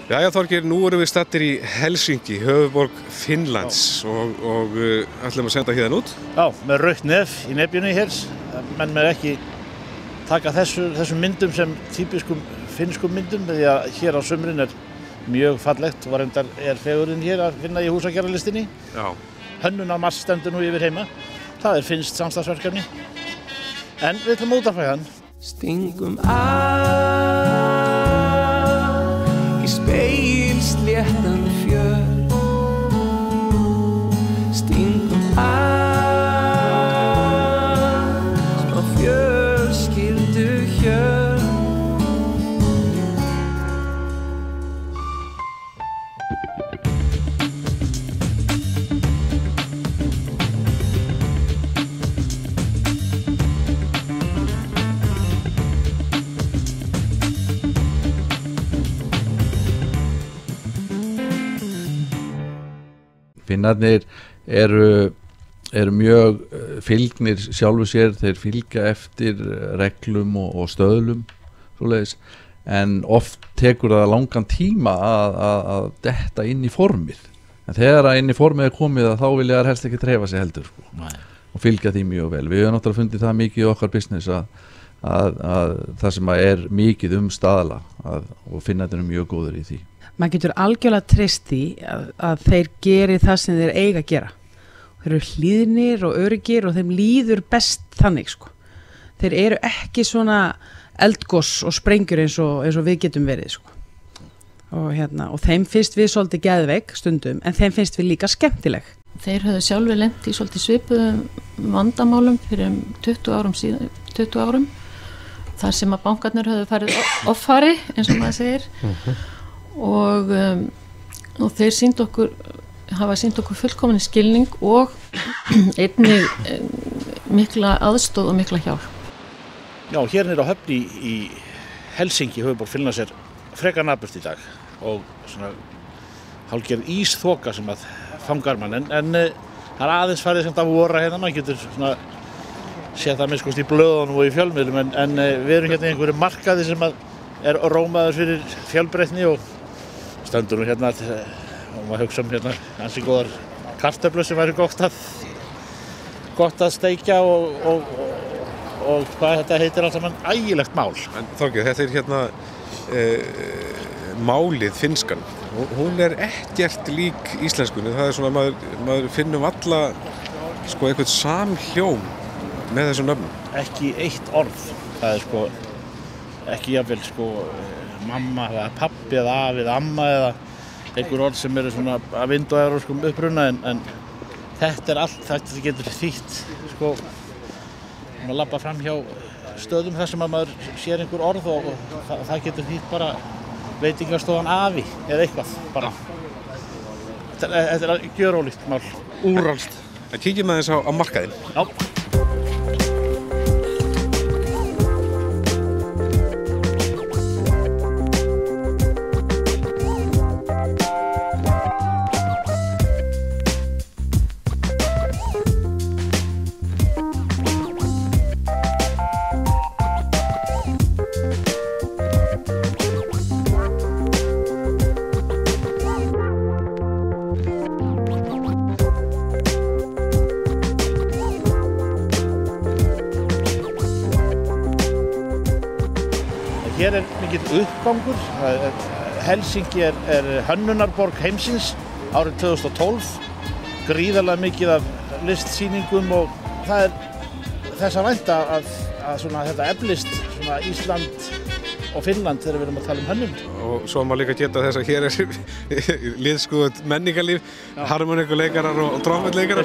Jæja Þorgeir, nú erum við staddir í Helsinki, höfuðborg Finnlands og ætlum að senda hérna út. Já, með rautt nef í nefjunni hér, menn með ekki taka þessum myndum sem típiskum finnskum myndum, því að hér á sumrin mjög fallegt og reyndar fegurðin hér að finna í húsagerðarlistinni. Já. Hönnunarmars stendur nú yfir heima, það finnst samstarfsverkefni, en við ætlum að útvarpa hann. Stingum í spegilsléttan fjöll, stingum smá fjölskyldu hjöll. Finnarnir eru mjög fylgnir sjálfu sér, þeir fylgja eftir reglum og stöðlum svoleiðis, en oft tekur það langan tíma að detta inn í formið, en þegar inn í formið komið þá vilja þær helst ekki treyfa sig heldur sko. Og fylgja því mjög vel. Við höfum náttúrulega fundið það mikið í okkar business að það sem mikið staðla og Finnarnir mjög góður í því. Maður getur algjörlega treyst því að þeir geri það sem þeir eiga að gera. Þeir eru hlýðnir og öryggir og þeim líður best þannig sko. Þeir eru ekki svona eldgoss og sprengjur eins og við getum verið sko. Og þeim finnst við svolítið geðveik stundum, en þeim finnst við líka skemmtileg. Þeir höfðu sjálfur lent í svolítið svipuðum vandamálum fyrir 20 árum, þar sem að bankarnir höfðu farið offari, eins og maður segir. Og þeir hafa sýnt okkur fullkomin skilning og einnig mikla aðstoð og mikla hjálp. Já, hér á höfn í Helsinki, höfuðborg Finnlands, frekar napurt í dag og svona hálfgerð ísþoka sem að fangar mann, en það aðeins farið sem það vora hérna, maður getur svona séð það minnst í blöðunum og í fjölmiðlum, en við erum hérna í einhverju markaði sem að rómaður fyrir fjölbreytni og stendur nú hérna og maður hugsa hérna ansi góðar kartöflur sem væri gott að steikja og hvað þetta heitir allt saman, ægilegt mál. En Þorgeir, þetta hérna málið finnskan, hún ekkert lík íslenskunni, það svona maður finnum alla sko eitthvað samhljóm með þessum nöfnum. Ekki eitt orð, það ekki jafnvel mamma eða pabbi eða afi eða amma eða einhver orð sem eru svona að vindu-evrópskum uppruna, en þetta allt, þetta getur þýtt að labba fram hjá stöðum þar sem að maður sér einhver orð og það getur þýtt bara veitingastofan afi eða eitthvað bara. Þetta gjörólíkt mál, úrvalst. En kíkjum aðeins á markaðinn. Já. Hér mikill uppgangur. Helsinki hönnunarborg heimsins árið 2012. Gríðarlega mikið af listsýningum og það þess að vænta að þetta eflist Ísland og Finnland þegar við erum að tala hönnun. Og svo má líka geta þess að hér liðskuðugt menningarlíf, harmonikuleikarar og trompetleikarar.